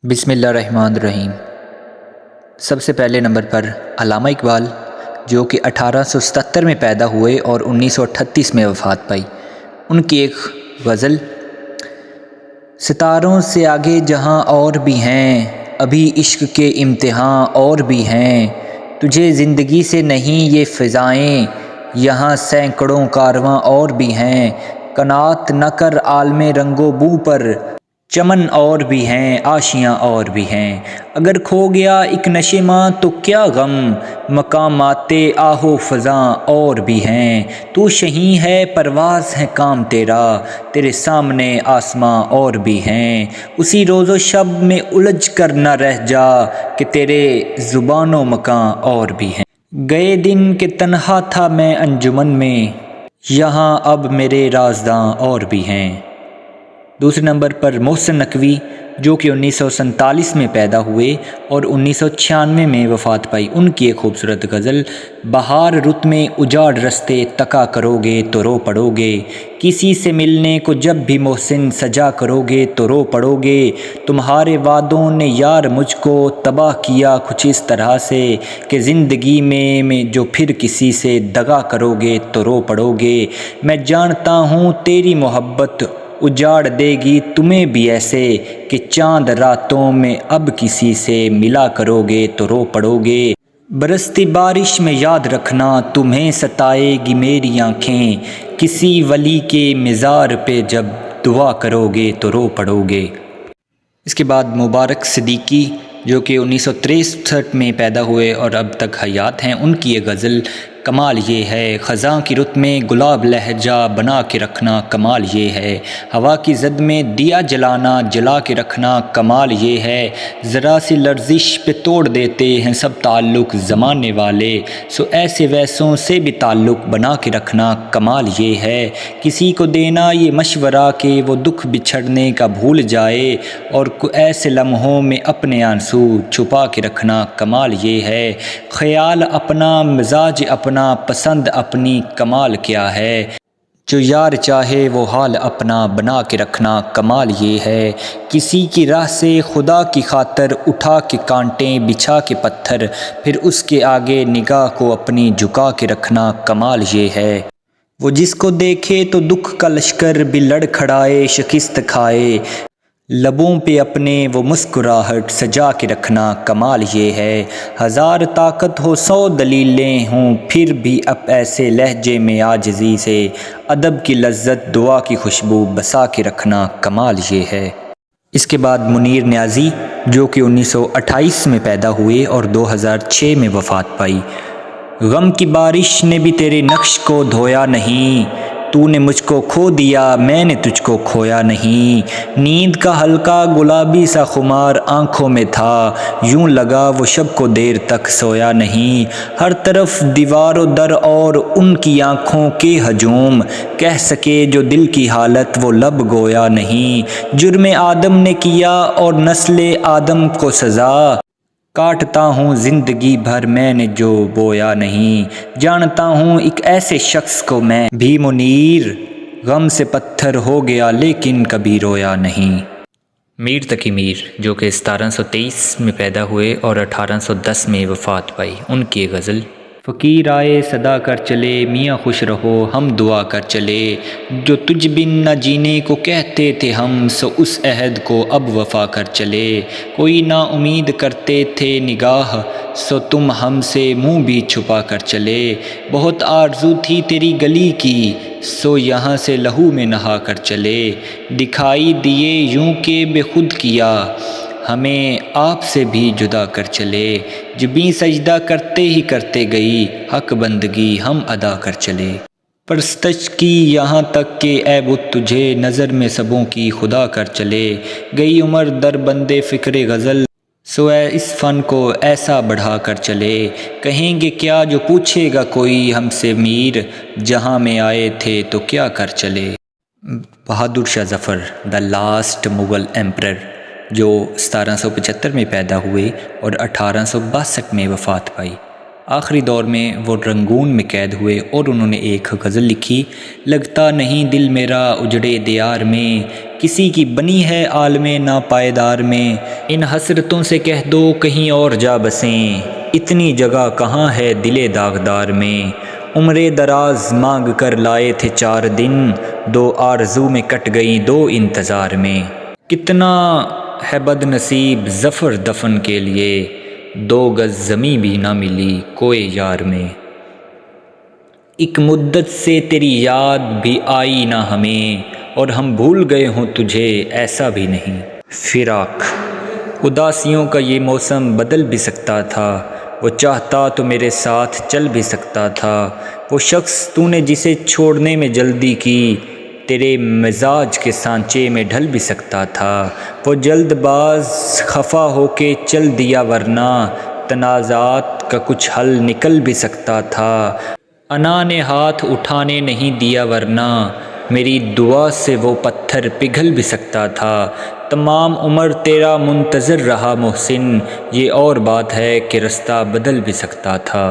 بسم اللہ الرحمن الرحیم۔ سب سے پہلے نمبر پر علامہ اقبال، جو کہ 1877 میں پیدا ہوئے اور 1938 میں وفات پائی۔ ان کی ایک غزل: ستاروں سے آگے جہاں اور بھی ہیں، ابھی عشق کے امتحاں اور بھی ہیں، تجھے زندگی سے نہیں یہ فضائیں، یہاں سینکڑوں کارواں اور بھی ہیں، قناعت نہ کر عالم رنگ و بو پر، چمن اور بھی ہیں آشیاں اور بھی ہیں، اگر کھو گیا ایک نشے ماں تو کیا غم، مقامات آہ و فضاں اور بھی ہیں، تو شہیں ہے پرواز ہے کام تیرا، تیرے سامنے آسماں اور بھی ہیں، اسی روز و شب میں الجھ کر نہ رہ جا کہ تیرے زبان و مکاں اور بھی ہیں، گئے دن کہ تنہا تھا میں انجمن میں، یہاں اب میرے رازداں اور بھی ہیں۔ دوسرے نمبر پر محسن نقوی، جو کہ 1947 میں پیدا ہوئے اور 1996 میں وفات پائی۔ ان کی ایک خوبصورت غزل: بہار رت میں اجاڑ رستے تکا کرو گے تو رو پڑو گے، کسی سے ملنے کو جب بھی محسن سجا کرو گے تو رو پڑو گے، تمہارے وعدوں نے یار مجھ کو تباہ کیا کچھ اس طرح سے کہ زندگی میں جو پھر کسی سے دغا کرو گے تو رو پڑو گے، میں جانتا ہوں تیری محبت اجاڑ دے گی تمہیں بھی ایسے کہ چاند راتوں میں اب کسی سے ملا کرو گے تو رو پڑو گے، برستی بارش میں یاد رکھنا تمہیں ستائے گی میری آنکھیں، کسی ولی کے مزار پہ جب دعا کرو گے تو رو پڑو گے۔ اس کے بعد مبارک صدیقی، جو کہ 1963 میں پیدا ہوئے اور اب تک حیات ہیں۔ ان کی یہ غزل: کمال یہ ہے خزاں کی رت میں گلاب لہجہ بنا کے رکھنا، کمال یہ ہے ہوا کی زد میں دیا جلانا، جلا کے رکھنا، کمال یہ ہے ذرا سی لرزش پہ توڑ دیتے ہیں سب تعلق زمانے والے، سو ایسے ویسوں سے بھی تعلق بنا کے رکھنا، کمال یہ ہے کسی کو دینا یہ مشورہ کہ وہ دکھ بچھڑنے کا بھول جائے، اور ایسے لمحوں میں اپنے آنسو چھپا کے رکھنا، کمال یہ ہے خیال اپنا، مزاج اپنا، پسند اپنی، کمال کیا ہے جو یار چاہے وہ حال اپنا بنا کے رکھنا، کمال یہ ہے کسی کی راہ سے خدا کی خاطر اٹھا کے کانٹے بچھا کے پتھر، پھر اس کے آگے نگاہ کو اپنی جھکا کے رکھنا، کمال یہ ہے وہ جس کو دیکھے تو دکھ کا لشکر بھی لڑ کھڑائے شکست کھائے، لبوں پہ اپنے وہ مسکراہٹ سجا کے رکھنا، کمال یہ ہے ہزار طاقت ہو 100 دلیلیں ہوں پھر بھی اب ایسے لہجے میں عاجزی سے ادب کی لذت دعا کی خوشبو بسا کے رکھنا، کمال یہ ہے۔ اس کے بعد منیر نیازی، جو کہ 1928 میں پیدا ہوئے اور 2006 میں وفات پائی۔ غم کی بارش نے بھی تیرے نقش کو دھویا نہیں، تو نے مجھ کو کھو دیا میں نے تجھ کو کھویا نہیں، نیند کا ہلکا گلابی سا خمار آنکھوں میں تھا، یوں لگا وہ شب کو دیر تک سویا نہیں، ہر طرف دیوار و در اور ان کی آنکھوں کے ہجوم، کہہ سکے جو دل کی حالت وہ لب گویا نہیں، جرم آدم نے کیا اور نسل آدم کو سزا، کاٹتا ہوں زندگی بھر میں نے جو بویا نہیں، جانتا ہوں ایک ایسے شخص کو میں بھی منیر، غم سے پتھر ہو گیا لیکن کبھی رویا نہیں۔ میر تقی میر، جو کہ 1723 میں پیدا ہوئے اور 1810 میں وفات پائی۔ ان کی غزل: فقیر آئے صدا کر چلے میاں خوش رہو ہم دعا کر چلے، جو تجھ بن نہ جینے کو کہتے تھے ہم سو اس عہد کو اب وفا کر چلے، کوئی نا امید کرتے تھے نگاہ سو تم ہم سے منہ بھی چھپا کر چلے، بہت آرزو تھی تیری گلی کی سو یہاں سے لہو میں نہا کر چلے، دکھائی دیے یوں کہ بے خود کیا ہمیں آپ سے بھی جدا کر چلے، جبیں سجدہ کرتے ہی کرتے گئی حق بندگی ہم ادا کر چلے، پرستش کی یہاں تک کہ اے بت تجھے نظر میں سبوں کی خدا کر چلے، گئی عمر در بندے فکر غزل سو اے اس فن کو ایسا بڑھا کر چلے، کہیں گے کیا جو پوچھے گا کوئی ہم سے میر، جہاں میں آئے تھے تو کیا کر چلے۔ Bahadur Shah Zafar, the last Mughal emperor, جو 1775 میں پیدا ہوئے اور 1862 میں وفات پائی۔ آخری دور میں وہ رنگون میں قید ہوئے اور انہوں نے ایک غزل لکھی: لگتا نہیں دل میرا اجڑے دیار میں، کسی کی بنی ہے عالم ناپائیدار میں، ان حسرتوں سے کہہ دو کہیں اور جا بسیں، اتنی جگہ کہاں ہے دل داغدار میں۔ عمر دراز مانگ کر لائے تھے 4 دن، 2 آرزو میں کٹ گئیں 2 انتظار میں۔ کتنا ہے بد نصیب ظفر دفن کے لیے، 2 گز زمیں بھی نہ ملی کوئے یار میں۔ ایک مدت سے تیری یاد بھی آئی نہ ہمیں، اور ہم بھول گئے ہوں تجھے ایسا بھی نہیں۔ فراق اداسیوں کا یہ موسم بدل بھی سکتا تھا، وہ چاہتا تو میرے ساتھ چل بھی سکتا تھا۔ وہ شخص تو نے جسے چھوڑنے میں جلدی کی، تیرے مزاج کے سانچے میں ڈھل بھی سکتا تھا۔ وہ جلد باز خفا ہو کے چل دیا ورنہ تنازعات کا کچھ حل نکل بھی سکتا تھا۔ انا نے ہاتھ اٹھانے نہیں دیا ورنہ میری دعا سے وہ پتھر پگھل بھی سکتا تھا۔ تمام عمر تیرا منتظر رہا محسن، یہ اور بات ہے کہ رستہ بدل بھی سکتا تھا۔